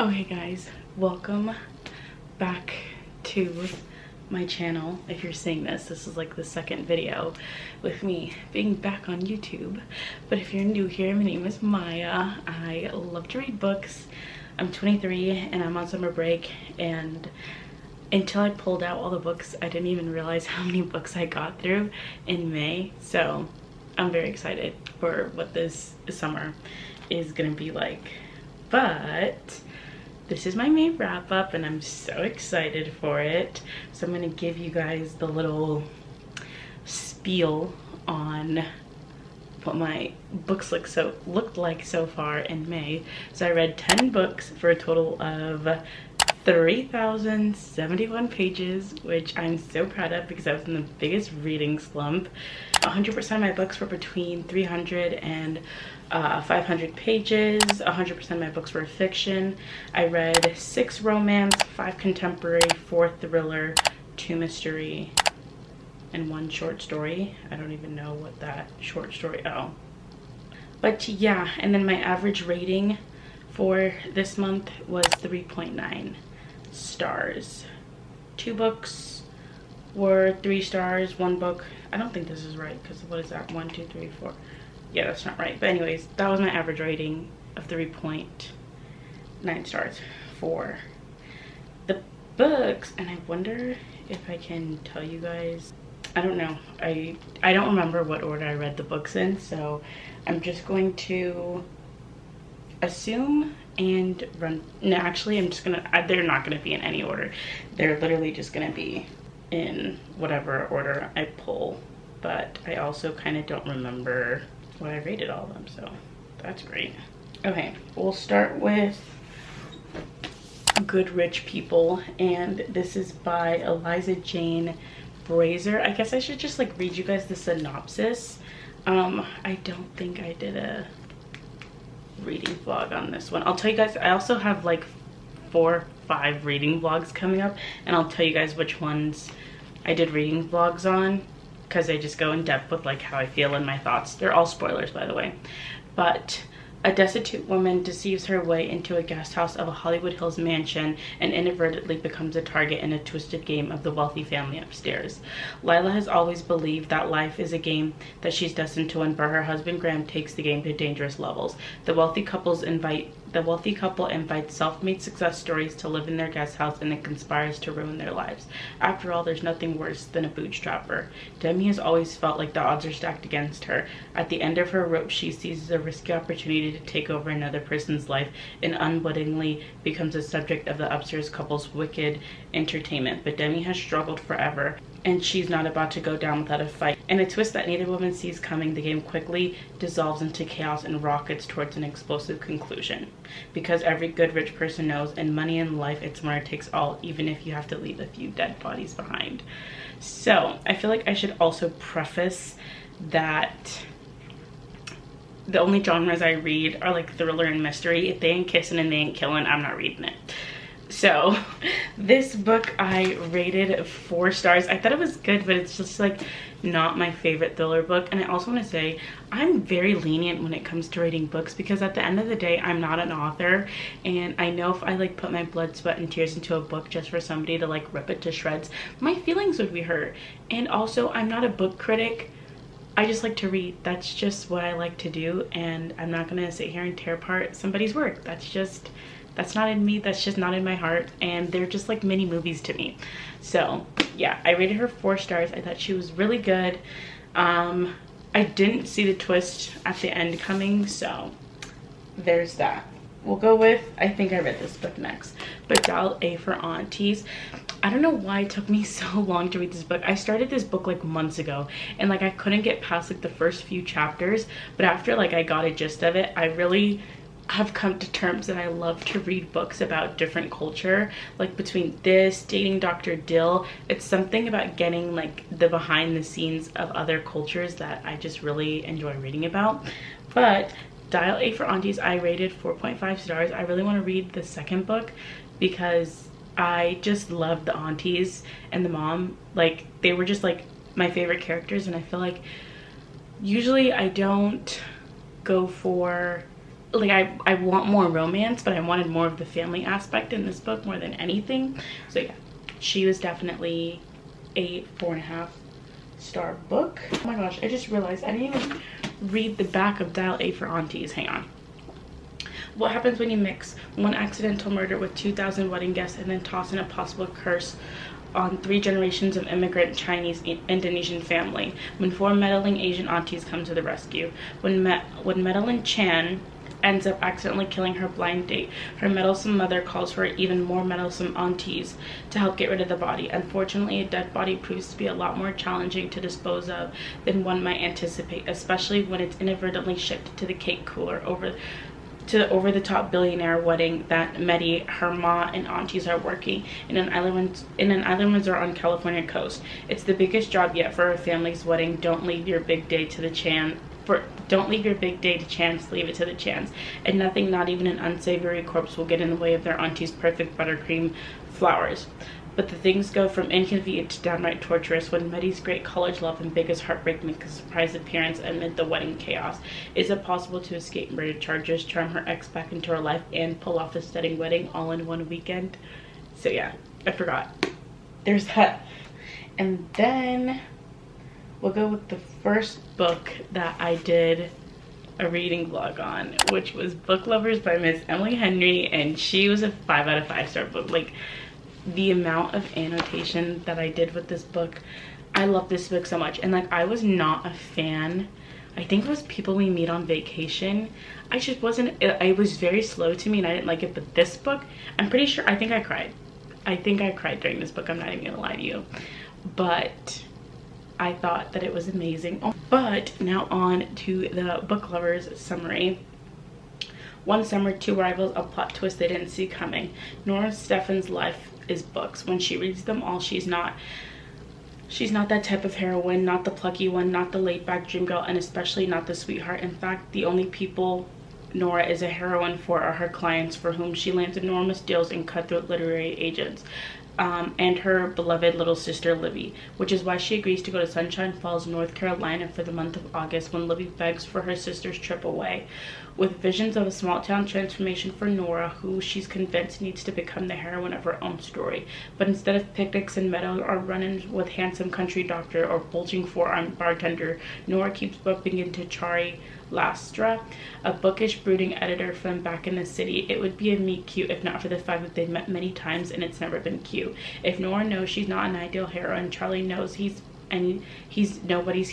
Okay guys, welcome back to my channel. If you're seeing this is like the second video with me being back on YouTube. But if you're new here, my name is Mai'a. I love to read books. I'm 23 and I'm on summer break, and until I pulled out all the books, I didn't even realize how many books I got through in May. So I'm very excited for what this summer is gonna be like. But this is my May wrap up and I'm so excited for it. So I'm gonna give you guys the little spiel on what my books looked like so far in May. So I read 10 books for a total of 3,071 pages, which I'm so proud of because I was in the biggest reading slump. 100% of my books were between 300 and 500 pages. 100% of my books were fiction. I read 6 romance, 5 contemporary, 4 thriller, 2 mystery, and 1 short story. I don't even know what that short story, oh. But yeah, and then my average rating for this month was 3.9 stars. 2 books were 3 stars, 1 book, I don't think this is right because what is that, 1 2 3 4, yeah, that's not right. But anyways, that was my average rating of 3.9 stars for the books. And I wonder if I can tell you guys, I don't know, I don't remember what order I read the books in, so I'm just going to assume and run. No, actually I'm just gonna, they're not gonna be in any order. They're literally just gonna be in whatever order I pull. But I also kind of don't remember what I rated all of them, so that's great. Okay, we'll start with Good Rich People, and this is by Eliza Jane Brazier. I guess I should just like read you guys the synopsis. I don't think I did a reading vlog on this one. I'll tell you guys, I also have like 4 or 5 reading vlogs coming up, and I'll tell you guys which ones I did reading vlogs on, because I just go in depth with like how I feel and my thoughts. They're all spoilers, by the way. But a destitute woman deceives her way into a guest house of a Hollywood Hills mansion and inadvertently becomes a target in a twisted game of the wealthy family upstairs. Layla has always believed that life is a game that she's destined to win, but her husband Graham takes the game to dangerous levels. The wealthy couple invites self-made success stories to live in their guest house, and it conspires to ruin their lives. After all, there's nothing worse than a bootstrapper. Demi has always felt like the odds are stacked against her. At the end of her rope, she seizes a risky opportunity to take over another person's life and unwittingly becomes a subject of the upstairs couple's wicked entertainment. But Demi has struggled forever, and she's not about to go down without a fight. In a twist that neither woman sees coming, the game quickly dissolves into chaos and rockets towards an explosive conclusion. Because every good rich person knows, in money and life, it's winner takes all, even if you have to leave a few dead bodies behind. So I feel like I should also preface that the only genres I read are like thriller and mystery. If they ain't kissing and they ain't killing, I'm not reading it. So this book I rated 4 stars. I thought it was good, but it's just like not my favorite thriller book. And I also want to say I'm very lenient when it comes to rating books, because at the end of the day, I'm not an author, and I know if I like put my blood, sweat, and tears into a book just for somebody to like rip it to shreds, my feelings would be hurt. And also, I'm not a book critic. I just like to read. That's just what I like to do, and I'm not gonna sit here and tear apart somebody's work. That's not in me. That's just not in my heart, and they're just like mini movies to me. So yeah, I rated her 4 stars. I thought she was really good. I didn't see the twist at the end coming, so there's that. We'll go with, I think I read this book next, but Dial A for Aunties. I don't know why it took me so long to read this book. I started this book like months ago, and like I couldn't get past like the first few chapters, but after like I got a gist of it, I really have come to terms that I love to read books about different culture. Like between this, Dating Dr. Dill, it's something about getting like the behind the scenes of other cultures that I just really enjoy reading about. But Dial A for Aunties, I rated 4.5 stars. I really want to read the second book because I just love the aunties and the mom. Like, they were just like my favorite characters, and I feel like usually I don't go for like I want more romance, but I wanted more of the family aspect in this book more than anything. So yeah, she was definitely a 4.5-star book. Oh my gosh, I just realized I didn't even read the back of Dial A for Aunties. Hang on. What happens when you mix one accidental murder with 2,000 wedding guests and then toss in a possible curse on 3 generations of immigrant Chinese Indonesian family when 4 meddling Asian aunties come to the rescue? When Madeline Chan ends up accidentally killing her blind date, her meddlesome mother calls for even more meddlesome aunties to help get rid of the body. Unfortunately, a dead body proves to be a lot more challenging to dispose of than one might anticipate, especially when it's inadvertently shipped to the cake cooler to the over-the-top billionaire wedding that Mai'a, her ma, and aunties are working in an island resort on California coast. It's the biggest job yet for her family's wedding. Don't leave your big day to chance, leave it to the chance. And nothing, not even an unsavory corpse, will get in the way of their auntie's perfect buttercream flowers. But the things go from inconvenient to downright torturous when Mai'a's great college love and biggest heartbreak make a surprise appearance amid the wedding chaos. Is it possible to escape murder charges, charm her ex back into her life, and pull off a stunning wedding all in one weekend? So yeah, I forgot. There's that. And then we'll go with the first book that I did a reading vlog on, which was Book Lovers by Miss Emily Henry, and she was a 5 out of 5-star book. Like, the amount of annotation that I did with this book, I love this book so much. And like, I was not a fan. I think it was People We Meet on Vacation. I just wasn't, it was very slow to me and I didn't like it. But this book, I'm pretty sure, I think I cried during this book. I'm not even gonna lie to you, but I thought that it was amazing. But now on to the Book Lovers summary. One summer, 2 rivals, a plot twist they didn't see coming. Nora Stephen's life is books. When she reads them all, she's not that type of heroine, not the plucky one, not the laid-back dream girl, and especially not the sweetheart. In fact, the only people Nora is a heroine for are her clients, for whom she lands enormous deals in cutthroat literary agents, and her beloved little sister Libby, which is why she agrees to go to Sunshine Falls, North Carolina for the month of August, when Libby begs for her sister's trip away. With visions of a small town transformation for Nora, who she's convinced needs to become the heroine of her own story. But instead of picnics and meadows or run-ins with handsome country doctor or bulging forearmed bartender, Nora keeps bumping into Chari Lastra, a bookish, brooding editor from back in the city. It would be a meet cute if not for the fact that they've met many times and it's never been cute. If Nora knows she's not an ideal heroine, Charlie knows he's nobody's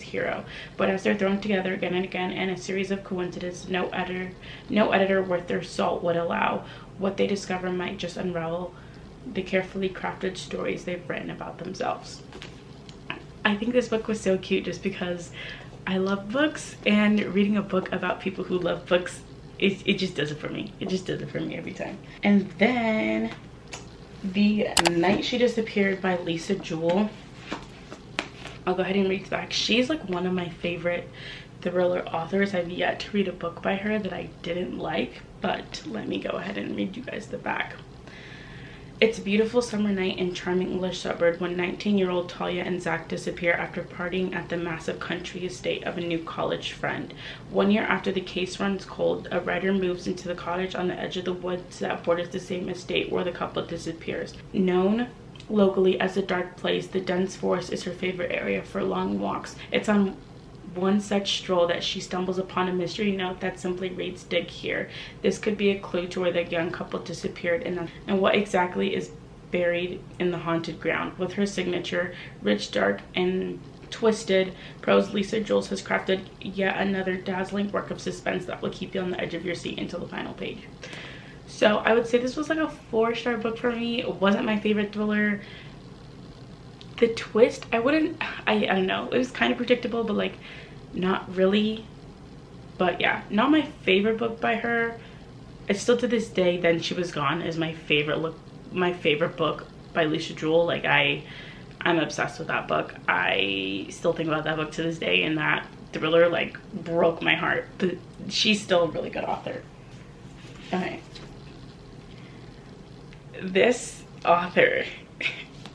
hero. But as they're thrown together again and again in a series of coincidences no editor worth their salt would allow, what they discover might just unravel the carefully crafted stories they've written about themselves. I think this book was so cute just because I love books, and reading a book about people who love books, it just does it for me. It just does it for me every time. And then The Night She Disappeared by Lisa Jewell. I'll go ahead and read the back. She's like one of my favorite thriller authors. I've yet to read a book by her that I didn't like, but let me go ahead and read you guys the back. It's a beautiful summer night in charming English suburb when 19-year-old Talia and Zach disappear after partying at the massive country estate of a new college friend. 1 year after the case runs cold, a writer moves into the cottage on the edge of the woods that borders the same estate where the couple disappears. Known locally as the dark place, the dense forest is her favorite area for long walks. It's on one such stroll that she stumbles upon a mystery note that simply reads, "Dig here." This could be a clue to where the young couple disappeared and what exactly is buried in the haunted ground. With her signature, rich, dark, and twisted prose, Lisa Jewell has crafted yet another dazzling work of suspense that will keep you on the edge of your seat until the final page. So I would say this was like a 4-star book for me. It wasn't my favorite thriller. The twist, I don't know, it was kind of predictable, but like not really. But yeah, not my favorite book by her. It's still to this day, Then She Was Gone is my favorite book by Lisa Jewell. Like I'm obsessed with that book. I still think about that book to this day, and that thriller like broke my heart, but she's still a really good author. Okay, this author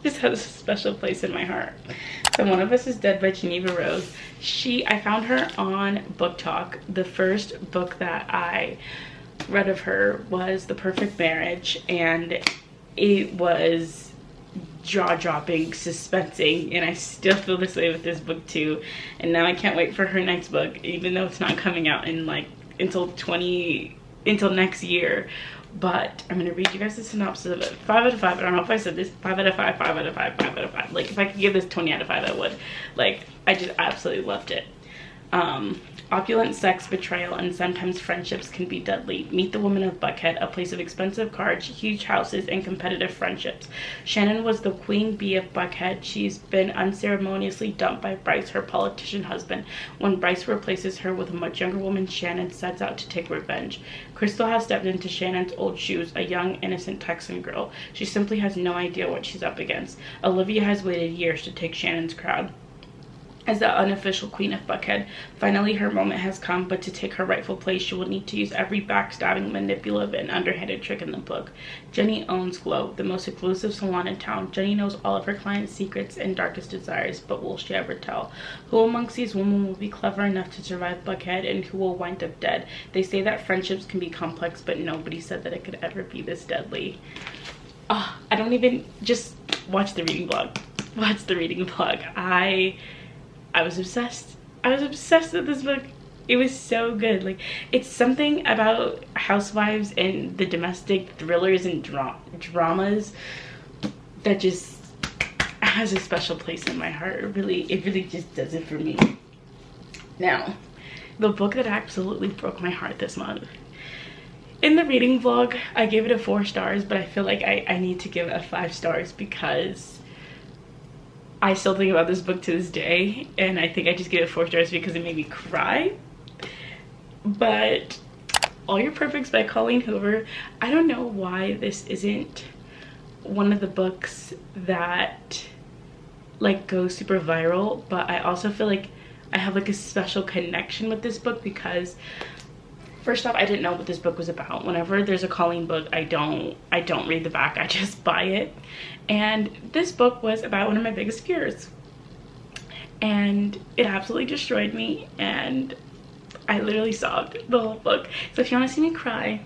just has a special place in my heart. So One of Us is Dead by Geneva Rose. I found her on Book Talk. The first book that I read of her was The Perfect Marriage, and it was jaw-dropping, suspensing, and I still feel this way with this book too. And now I can't wait for her next book, even though it's not coming out in like until next year. But I'm gonna read you guys the synopsis of it. 5 out of 5. I don't know if I said this. 5 out of 5, 5 out of 5, 5 out of 5. Like, if I could give this 20 out of 5, I would. Like, I just absolutely loved it. Opulent sex, betrayal, and sometimes friendships can be deadly. Meet the woman of Buckhead, a place of expensive cars, huge houses, and competitive friendships. Shannon was the queen bee of Buckhead. She's been unceremoniously dumped by Bryce, her politician husband. When Bryce replaces her with a much younger woman, Shannon sets out to take revenge. Crystal has stepped into Shannon's old shoes, a young, innocent Texan girl. She simply has no idea what she's up against. Olivia has waited years to take Shannon's crown as the unofficial queen of Buckhead. Finally, her moment has come, but to take her rightful place, she will need to use every backstabbing, manipulative, and underhanded trick in the book. Jenny owns Glow, the most exclusive salon in town. Jenny knows all of her clients' secrets and darkest desires, but will she ever tell? Who amongst these women will be clever enough to survive Buckhead, and who will wind up dead? They say that friendships can be complex, but nobody said that it could ever be this deadly. I don't even, just watch the reading vlog. Watch the reading vlog. I was obsessed. I was obsessed with this book. It was so good. Like, it's something about housewives and the domestic thrillers and dramas that just has a special place in my heart. It really just does it for me. Now, the book that absolutely broke my heart this month. In the reading vlog, I gave it a 4 stars, but I feel like I need to give it a 5 stars because I still think about this book to this day, and I think I just gave it 4 stars because it made me cry. But All Your Perfects by Colleen Hoover. I don't know why this isn't one of the books that like goes super viral, but I also feel like I have like a special connection with this book because first off, I didn't know what this book was about. Whenever there's a Colleen book, I don't read the back, I just buy it. And this book was about one of my biggest fears. And it absolutely destroyed me, and I literally sobbed the whole book. So if you want to see me cry,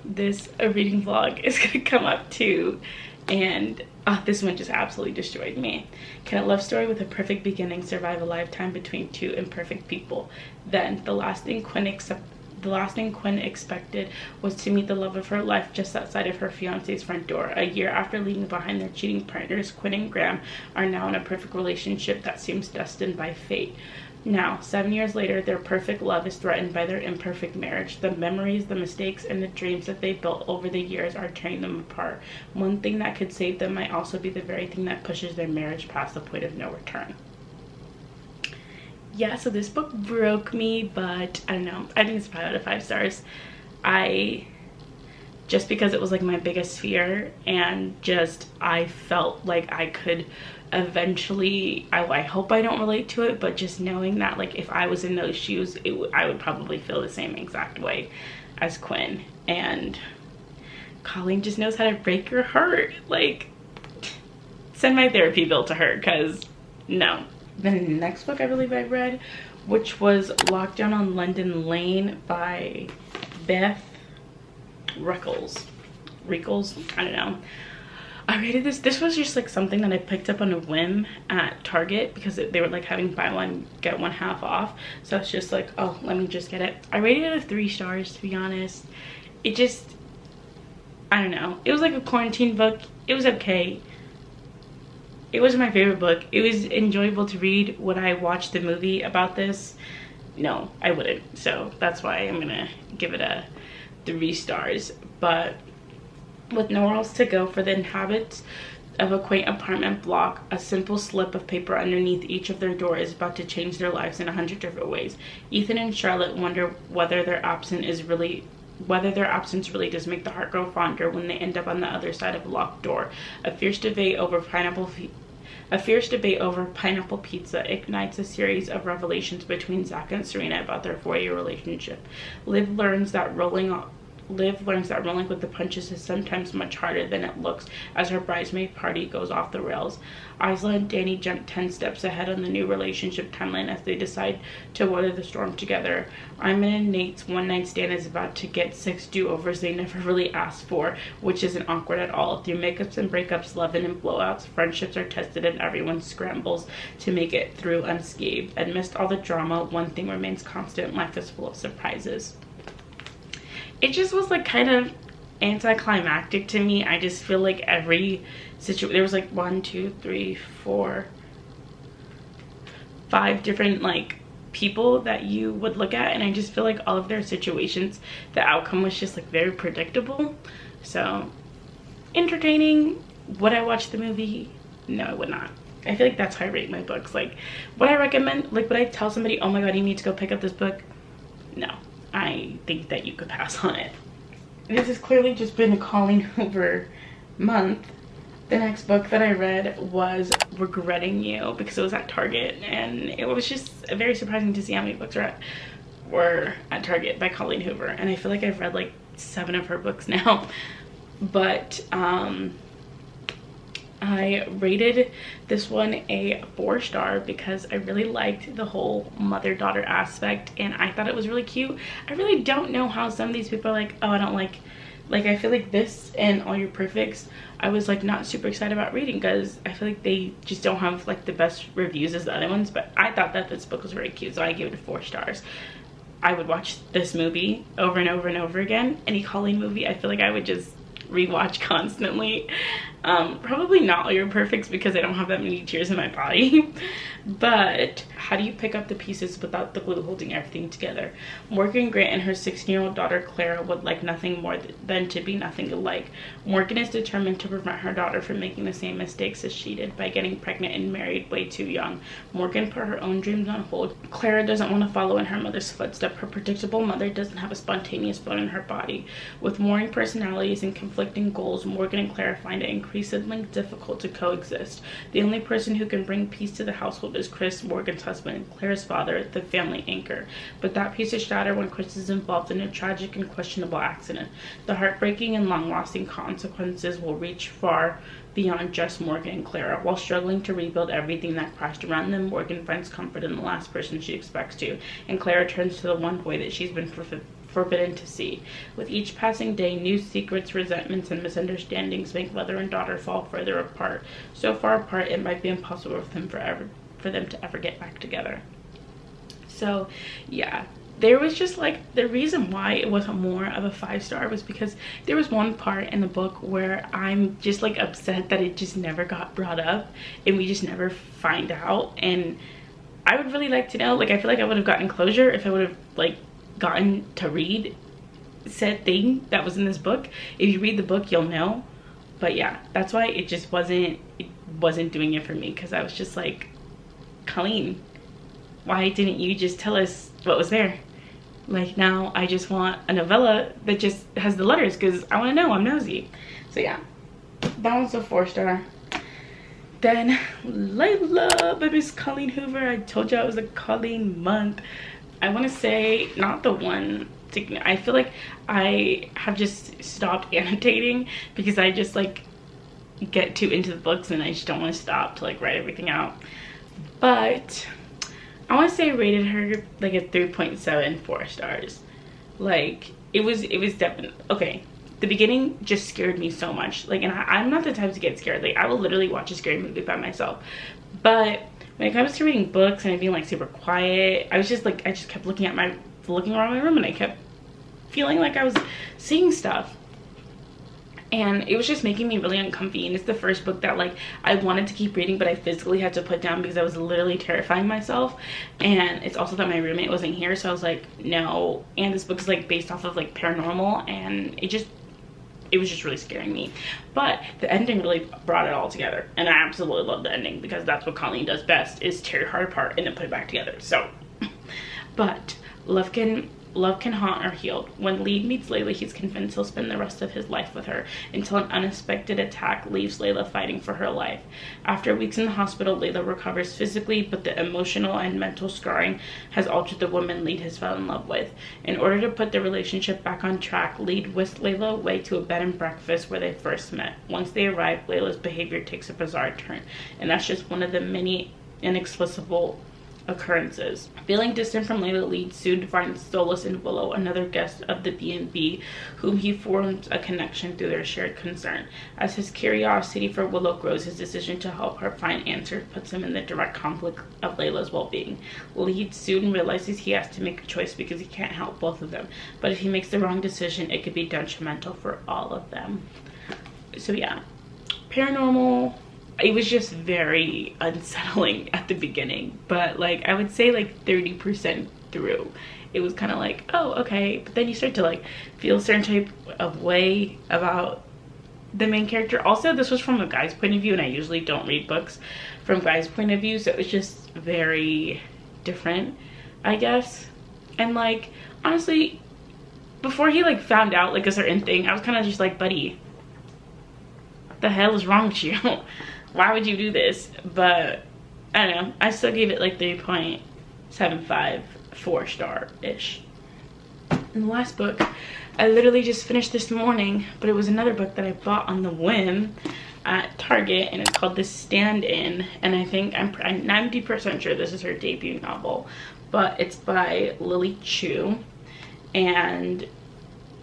this reading vlog is gonna come up too. And this one just absolutely destroyed me. Can a love story with a perfect beginning survive a lifetime between 2 imperfect people? Then the last thing Quinn expected was to meet the love of her life just outside of her fiance's front door. A year after leaving behind their cheating partners, Quinn and Graham are now in a perfect relationship that seems destined by fate. Now, 7 years later, their perfect love is threatened by their imperfect marriage. The memories, the mistakes, and the dreams that they built over the years are tearing them apart. One thing that could save them might also be the very thing that pushes their marriage past the point of no return. Yeah, so this book broke me, but I don't know. I think it's 5 out of 5 stars. Just because it was like my biggest fear, and just I felt like I could eventually, I hope I don't relate to it, but just knowing that like if I was in those shoes, I would probably feel the same exact way as Quinn. And Colleen just knows how to break your heart. Like, send my therapy bill to her, because no. The next book I believe I read, which was Lockdown on London Lane by Beth Rickles, I don't know. I rated this. This was just like something that I picked up on a whim at Target because they were like having buy one get one half off. So it's just like, oh, let me just get it. I rated it a 3 stars, to be honest. It just, I don't know. It was like a quarantine book. It was okay. It wasn't my favorite book. It was enjoyable to read. Would I watch the movie about this? No, I wouldn't. So that's why I'm gonna give it a 3 stars. But with nowhere else to go for the inhabitants of a quaint apartment block, a simple slip of paper underneath each of their doors is about to change their lives in 100 different ways. Ethan and Charlotte wonder whether their absence really does make the heart grow fonder when they end up on the other side of a locked door. A fierce debate over pineapple pizza ignites a series of revelations between Zach and Serena about their 4-year relationship. Liv learns that rolling Liv learns that rolling with the punches is sometimes much harder than it looks as her bridesmaid party goes off the rails. Isla and Danny jump 10 steps ahead on the new relationship timeline as they decide to weather the storm together. Iman and Nate's one-night stand is about to get 6 do-overs they never really asked for, which isn't awkward at all. Through makeups and breakups, love-in and blowouts, friendships are tested and everyone scrambles to make it through unscathed. Amidst all the drama, one thing remains constant: life is full of surprises. It just was like kind of anticlimactic to me. I just feel like every situation, there was like 1, 2, 3, 4, 5 different like people that you would look at, and I just feel like all of their situations, the outcome was just like very predictable. So entertaining. Would I watch the movie? No, I would not. I feel like that's how I rate my books. Like, would I recommend, like, would I tell somebody, oh my god, you need to go pick up this book? No. I think that you could pass on it. This has clearly just been a Colleen Hoover month. The next book that I read was Regretting You, because it was at Target, and it was just very surprising to see how many books were at Target by Colleen Hoover. And I feel like I've read like 7 of her books now. But I rated this one a 4-star because I really liked the whole mother-daughter aspect, and I thought it was really cute. I really don't know how some of these people are like, oh, I don't like I feel like this and All Your Perfects, I was like not super excited about reading because I feel like they just don't have like the best reviews as the other ones. But I thought that this book was very cute, so I gave it a 4 stars. I would watch this movie over and over and over again. Any Colleen movie, I feel like I would just rewatch constantly. Probably not All Your Perfects because I don't have that many tears in my body. But how do you pick up the pieces without the glue holding everything together? Morgan Grant and her 16-year-old daughter Clara would like nothing more than to be nothing alike. Morgan is determined to prevent her daughter from making the same mistakes as she did by getting pregnant and married way too young. Morgan put her own dreams on hold. Clara doesn't want to follow in her mother's footsteps. Her predictable mother doesn't have a spontaneous bone in her body. With warring personalities and conflicting goals, Morgan and Clara find it increasingly difficult to coexist. The only person who can bring peace to the household is Chris, Morgan's husband, and Clara's father, the family anchor. But that peace is shattered when Chris is involved in a tragic and questionable accident. The heartbreaking and long-lasting consequences will reach far beyond just Morgan and Clara. While struggling to rebuild everything that crashed around them, Morgan finds comfort in the last person she expects to, and Clara turns to the one boy that she's been forbidden to see. With each passing day, new secrets, resentments, and misunderstandings make mother and daughter fall further apart. So far apart, it might be impossible for them to ever get back together. So yeah, there was just like, the reason why it wasn't more of a 5-star was because there was one part in the book where I'm just like upset that it just never got brought up and we just never find out. And I would really like to know, like, I feel like I would have gotten closure if I would have like gotten to read said thing that was in this book. If you read the book, you'll know. But yeah, that's why it just wasn't doing it for me, because I was just like, Colleen, why didn't you just tell us what was there? Like, now I just want a novella that just has the letters because I want to know. I'm nosy. So yeah, that one's a 4-star. Then Layla by Miss Colleen Hoover. I told you it was a Colleen month. I want to say not the one to, I feel like I have just stopped annotating because I just like get too into the books and I just don't want to stop to like write everything out. But I want to say I rated her like a 3.7, 4 stars. Like, it was definitely, okay, the beginning just scared me so much. Like, and I'm not the type to get scared. Like, I will literally watch a scary movie by myself. But when it comes to reading books and being like super quiet, I was just like, I just kept looking around my room and I kept feeling like I was seeing stuff. And it was just making me really uncomfy. And it's the first book that like I wanted to keep reading, but I physically had to put down because I was literally terrifying myself. And it's also that my roommate wasn't here, so I was like, no. And this book is like based off of like paranormal, and it was just really scaring me. But the ending really brought it all together, and I absolutely love the ending because that's what Colleen does best, is tear your heart apart and then put it back together. So but Lufkin Love can haunt or heal. When Lead meets Layla, he's convinced he'll spend the rest of his life with her until an unexpected attack leaves Layla fighting for her life. After weeks in the hospital, Layla recovers physically, but the emotional and mental scarring has altered the woman Lead has fell in love with. In order to put the relationship back on track, Lead whisked Layla away to a bed and breakfast where they first met. Once they arrive, Layla's behavior takes a bizarre turn, and that's just one of the many inexplicable occurrences. Feeling distant from Layla, Lead soon finds solace in Willow, another guest of the B&B, whom he forms a connection through their shared concern. As his curiosity for Willow grows, his decision to help her find answers puts him in the direct conflict of Layla's well-being. Lead soon realizes he has to make a choice because he can't help both of them, but if he makes the wrong decision, it could be detrimental for all of them. So yeah, paranormal. It was just very unsettling at the beginning, but like I would say like 30% through, it was kind of like, oh, okay, but then you start to like feel a certain type of way about the main character. Also, this was from a guy's point of view, and I usually don't read books from guys' point of view, so it was just very different, I guess. And like honestly, before he like found out like a certain thing, I was kind of just like, buddy, what the hell is wrong with you? Why would you do this? But I don't know, I still gave it like 3.75, 4-star-ish. And the last book I literally just finished this morning, but it was another book that I bought on the whim at Target, and it's called The Stand-In, and I think I'm 90% sure this is her debut novel, but it's by Lily Chu. And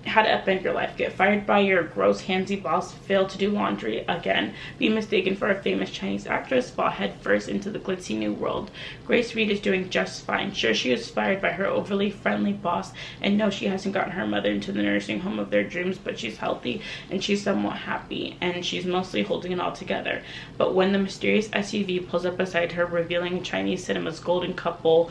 how to upend your life: get fired by your gross handsy boss, fail to do laundry again, be mistaken for a famous Chinese actress, fall headfirst into the glitzy new world. Grace Reed is doing just fine. Sure, she was fired by her overly friendly boss, and no, she hasn't gotten her mother into the nursing home of their dreams, but she's healthy and she's somewhat happy, and she's mostly holding it all together. But when the mysterious SUV pulls up beside her, revealing Chinese cinema's golden couple,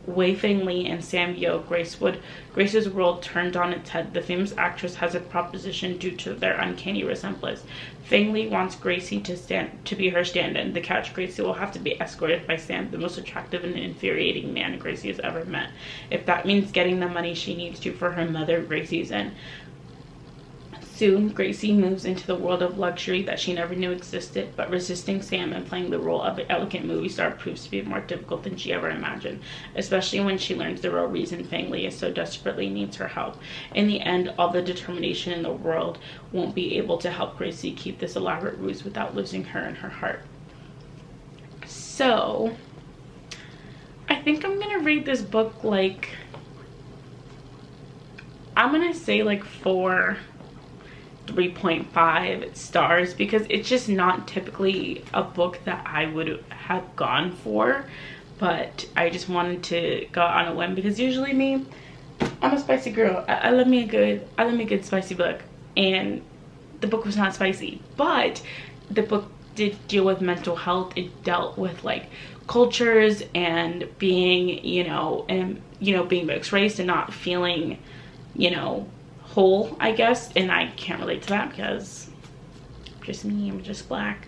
Wei Feng Li and Sam Yo, Grace's world turned on its head. The famous actress has a proposition due to their uncanny resemblance. Feng Li wants Gracie to be her stand-in. The catch: Gracie will have to be escorted by Sam, the most attractive and infuriating man Gracie has ever met. If that means getting the money she needs to for her mother, Gracie's in. Soon, Gracie moves into the world of luxury that she never knew existed, but resisting Sam and playing the role of an elegant movie star proves to be more difficult than she ever imagined, especially when she learns the real reason Feng Li is so desperately needs her help. In the end, all the determination in the world won't be able to help Gracie keep this elaborate ruse without losing her and her heart. So, I think I'm gonna rate this book like, I'm gonna say like 3.5 stars, because it's just not typically a book that I would have gone for, but I just wanted to go on a whim because usually me, I'm a spicy girl. I love me a good spicy book, and the book was not spicy, but the book did deal with mental health. It dealt with like cultures and being, being mixed race and not feeling, whole, I guess, and I can't relate to that because just me, I'm just black.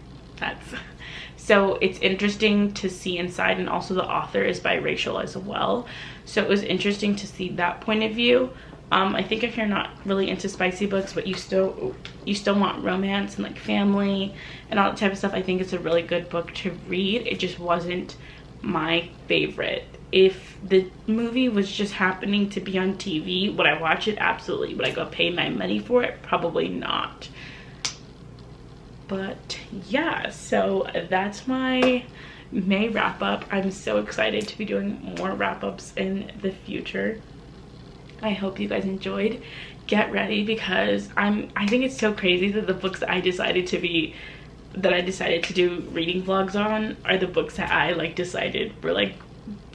So it's interesting to see inside, and also the author is biracial as well, so it was interesting to see that point of view. I think if you're not really into spicy books, but you still want romance and like family and all that type of stuff, I think it's a really good book to read. It just wasn't my favorite. If the movie was just happening to be on TV, would I watch it? Absolutely. Would I go pay my money for it? Probably not. But yeah, so that's my May wrap up. I'm so excited to be doing more wrap ups in the future. I hope you guys enjoyed. Get ready, because I think it's so crazy that the books that I decided to do reading vlogs on are the books that I like decided were like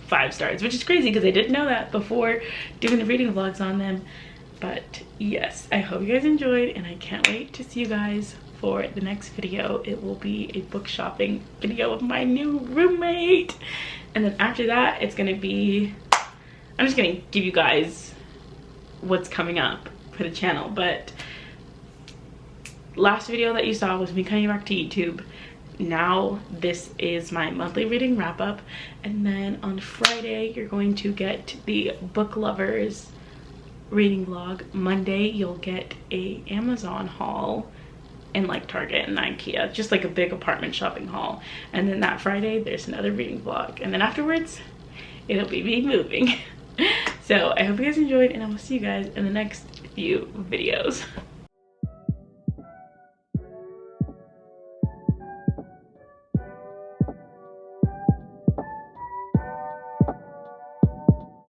5 stars, which is crazy because I didn't know that before doing the reading vlogs on them. But yes, I hope you guys enjoyed, and I can't wait to see you guys for the next video. It will be a book shopping video with my new roommate, and then after that it's gonna be, I'm just gonna give you guys what's coming up for the channel. But last video that you saw was me coming back to YouTube. now this is my monthly reading wrap up, and then on Friday you're going to get the book lovers reading vlog. Monday you'll get a Amazon haul in like Target and IKEA, just like a big apartment shopping haul. And then that Friday there's another reading vlog, and then afterwards it'll be me moving. So I hope you guys enjoyed, and I will see you guys in the next few videos.